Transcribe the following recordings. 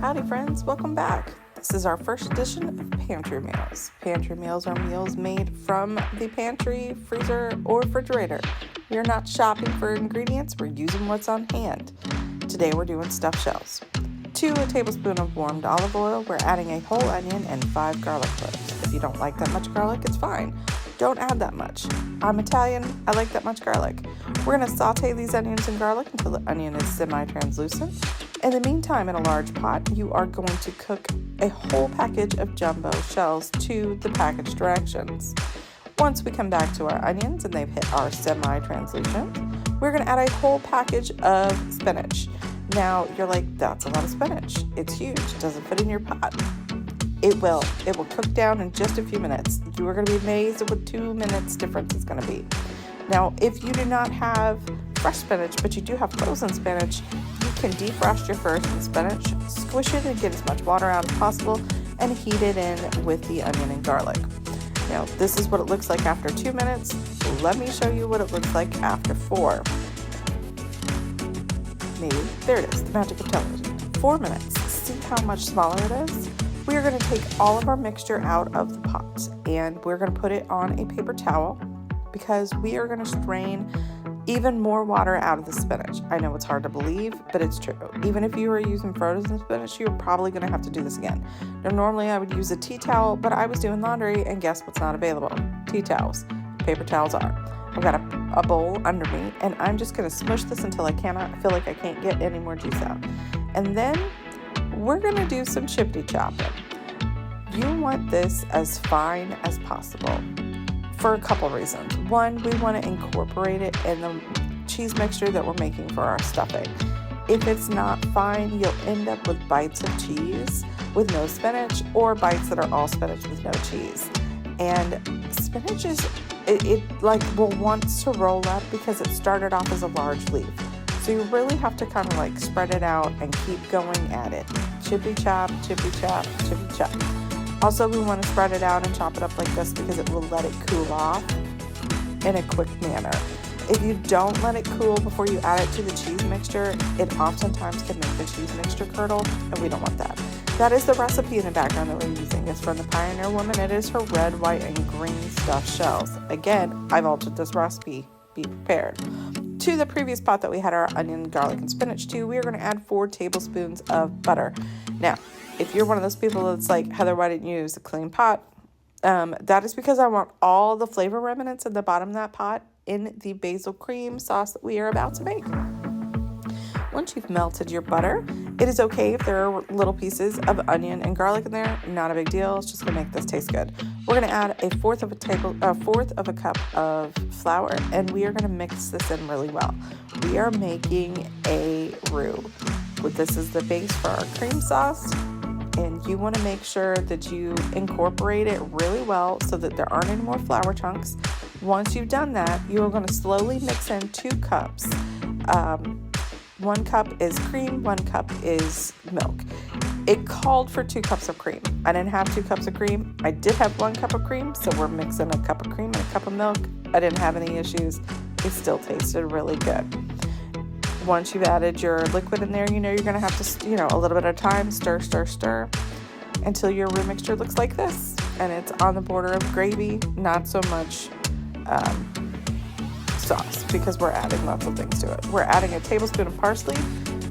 Howdy friends, welcome back. This is our first edition of Pantry Meals. Pantry Meals are meals made from the pantry, freezer, or refrigerator. We are not shopping for ingredients, we're using what's on hand. Today we're doing stuffed shells. To a tablespoon of warmed olive oil, we're adding a whole onion and 5 garlic cloves. If you don't like that much garlic, it's fine. Don't add that much. I'm Italian, I like that much garlic. We're going to saute these onions and garlic until the onion is semi-translucent. In the meantime, in a large pot, you are going to cook a whole package of jumbo shells to the package directions. Once we come back to our onions and they've hit our semi-translucent, we're going to add a whole package of spinach. Now, you're like, that's a lot of spinach. It's huge. It doesn't fit in your pot. It will cook down in just a few minutes. You are going to be amazed at what 2 minutes difference is going to be. Now, if you do not have fresh spinach, but you do have frozen spinach, you can defrost your frozen spinach, squish it and get as much water out as possible, and heat it in with the onion and garlic. Now, this is what it looks like after 2 minutes. Let me show you what it looks like after 4. Maybe. There it is, the magic of television. 4 minutes. See how much smaller it is? We are going to take all of our mixture out of the pot and we're going to put it on a paper towel because we are going to strain even more water out of the spinach. I know it's hard to believe, but it's true. Even if you were using frozen spinach, you're probably going to have to do this again. Now, normally I would use a tea towel, but I was doing laundry and guess what's not available? Tea towels. Paper towels are. I've got a bowl under me and I'm just going to smush this until I feel like I can't get any more juice out. And then we're going to do some chippity chopping. You want this as fine as possible for a couple reasons. One, we want to incorporate it in the cheese mixture that we're making for our stuffing. If it's not fine, you'll end up with bites of cheese with no spinach or bites that are all spinach with no cheese. And spinach will want to roll up because it started off as a large leaf. So you really have to kind of spread it out and keep going at it. Chippy chop, chippy chop, chippy chop. Also, we want to spread it out and chop it up like this because it will let it cool off in a quick manner. If you don't let it cool before you add it to the cheese mixture, it oftentimes can make the cheese mixture curdle, and we don't want that. That is the recipe in the background that we're using. It's from the Pioneer Woman. It is her red, white, and green stuffed shells. Again, I've altered this recipe. Be prepared. To the previous pot that we had our onion, garlic, and spinach to, we are going to add 4 tablespoons of butter. Now, if you're one of those people that's like, Heather, why didn't you use a clean pot? That is because I want all the flavor remnants in the bottom of that pot in the basil cream sauce that we are about to make. Once you've melted your butter, it is okay if there are little pieces of onion and garlic in there. Not a big deal. It's just going to make this taste good. We're going to add a fourth of a cup of flour, and we are going to mix this in really well. We are making a roux. This is the base for our cream sauce, and you want to make sure that you incorporate it really well so that there aren't any more flour chunks. Once you've done that, you are going to slowly mix in 2 cups. 1 cup is cream, 1 cup is milk. It called for 2 cups of cream. I didn't have 2 cups of cream. I did have 1 cup of cream, so we're mixing a cup of cream and a cup of milk. I didn't have any issues. It still tasted really good. Once you've added your liquid in there, you're going to have to, a little bit of time, stir until your roux mixture looks like this. And it's on the border of gravy, not so much sauce, because we're adding lots of things to it. We're adding a tablespoon of parsley.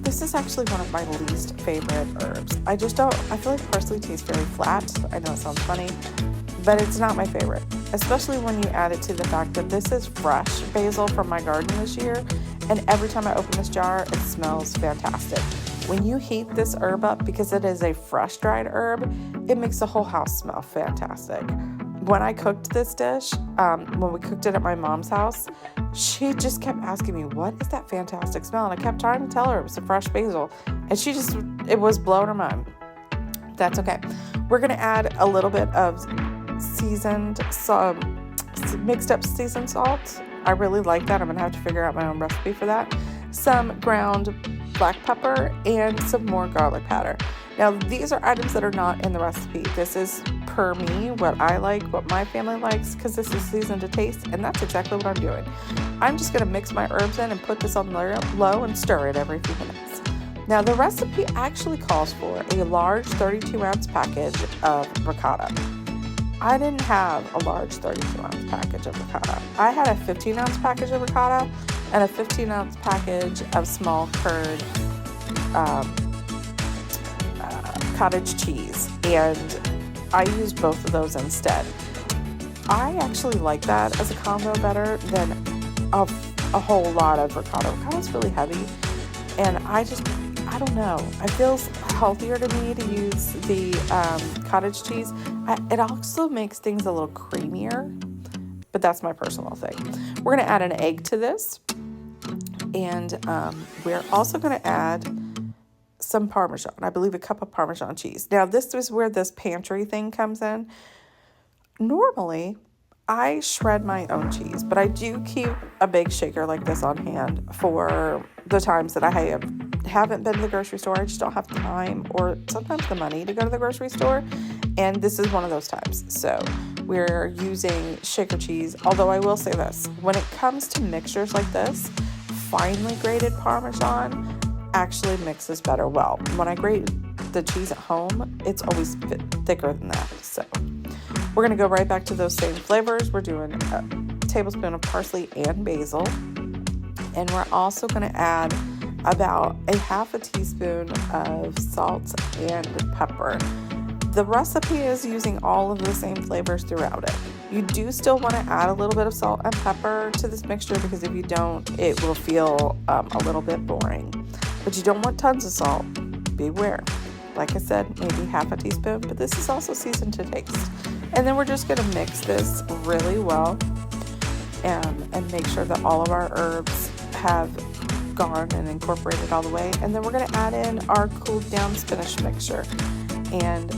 This is actually one of my least favorite herbs. I feel like parsley tastes very flat. I know it sounds funny, but it's not my favorite, especially when you add it to the fact that this is fresh basil from my garden this year, and every time I open this jar, it smells fantastic. When you heat this herb up, because it is a fresh dried herb, it makes the whole house smell fantastic. When I cooked this dish, when we cooked it at my mom's house, she just kept asking me, what is that fantastic smell? And I kept trying to tell her it was a fresh basil. And it was blowing her mind. That's okay. We're going to add a little bit of mixed up seasoned salt. I really like that. I'm going to have to figure out my own recipe for that. Some ground black pepper and some more garlic powder. Now, these are items that are not in the recipe. This is per me, what I like, what my family likes, because this is seasoned to taste, and that's exactly what I'm doing. I'm just going to mix my herbs in and put this on low and stir it every few minutes. Now the recipe actually calls for a large 32-ounce package of ricotta. I didn't have a large 32-ounce package of ricotta. I had a 15-ounce package of ricotta and a 15-ounce package of small curd cottage cheese, and I used both of those instead. I actually like that as a combo better than a whole lot of ricotta. Ricotta's really heavy, and I don't know. It feels healthier to me to use the cottage cheese. It also makes things a little creamier, but that's my personal thing. We're going to add an egg to this, and we're also going to add some Parmesan. I believe a cup of Parmesan cheese. Now, this is where this pantry thing comes in. Normally, I shred my own cheese, but I do keep a big shaker like this on hand for the times that I haven't been to the grocery store. I just don't have time or sometimes the money to go to the grocery store, and this is one of those times. So we're using shaker cheese, although I will say this. When it comes to mixtures like this, finely grated Parmesan actually mixes better well. When I grate the cheese at home, it's always thicker than that. So we're going to go right back to those same flavors. We're doing a tablespoon of parsley and basil. And we're also going to add about a half a teaspoon of salt and pepper. The recipe is using all of the same flavors throughout it. You do still want to add a little bit of salt and pepper to this mixture, because if you don't, it will feel a little bit boring. But you don't want tons of salt. Beware. Like I said, maybe half a teaspoon, but this is also seasoned to taste. And then we're just going to mix this really well and make sure that all of our herbs have gone and incorporated all the way. And then we're going to add in our cooled down spinach mixture. And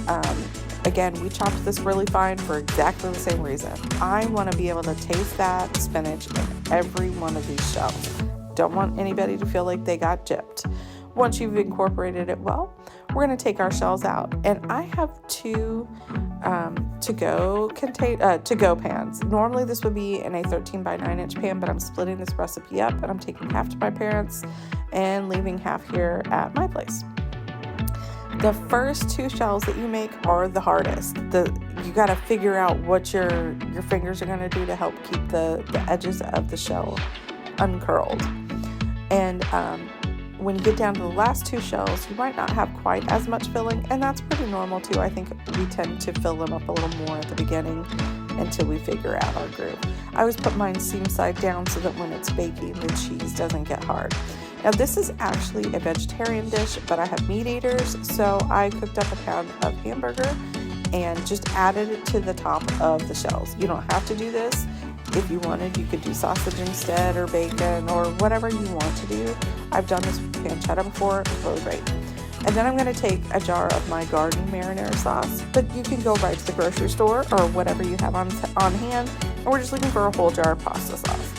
again, we chopped this really fine for exactly the same reason. I want to be able to taste that spinach in every one of these shells. Don't want anybody to feel like they got gypped. Once you've incorporated it well, we're going to take our shells out. And I have two to-go pans. Normally this would be in a 13 by 9 inch pan, but I'm splitting this recipe up and I'm taking half to my parents and leaving half here at my place. The first two shells that you make are the hardest. You got to figure out what your fingers are going to do to help keep the edges of the shell uncurled. And when you get down to the last two shells, you might not have quite as much filling, and that's pretty normal too. I think we tend to fill them up a little more at the beginning until we figure out our groove. I always put mine seam side down so that when it's baking, the cheese doesn't get hard. Now this is actually a vegetarian dish, but I have meat eaters, so I cooked up a pound of hamburger and just added it to the top of the shells. You don't have to do this. If you wanted, you could do sausage instead, or bacon, or whatever you want to do. I've done this with pancetta before. It's really great. And then I'm going to take a jar of my garden marinara sauce, but you can go right to the grocery store or whatever you have on hand. And we're just looking for a whole jar of pasta sauce.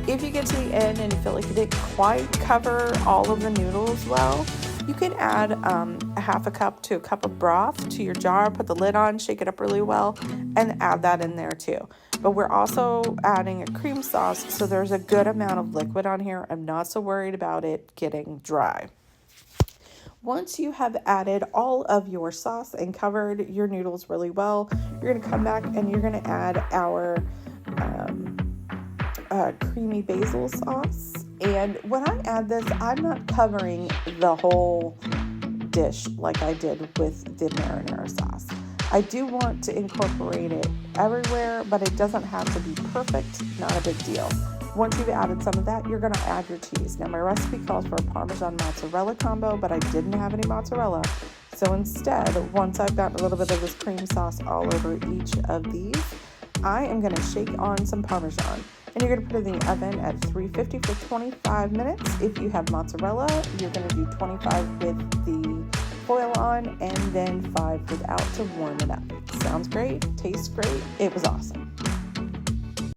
If you get to the end and you feel like you didn't quite cover all of the noodles well, you can add a half a cup to a cup of broth to your jar, put the lid on, shake it up really well, and add that in there too. But we're also adding a cream sauce, so there's a good amount of liquid on here. I'm not so worried about it getting dry. Once you have added all of your sauce and covered your noodles really well, you're going to come back and you're going to add our creamy basil sauce. And when I add this, I'm not covering the whole dish like I did with the marinara sauce. I do want to incorporate it everywhere, but it doesn't have to be perfect. Not a big deal. Once you've added some of that, you're going to add your cheese. Now, my recipe calls for a Parmesan mozzarella combo, but I didn't have any mozzarella. So instead, once I've got a little bit of this cream sauce all over each of these, I am going to shake on some Parmesan. And you're going to put it in the oven at 350 for 25 minutes. If you have mozzarella, you're going to do 25 with the foil on and then 5 without to warm it up. Sounds great, tastes great. It was awesome.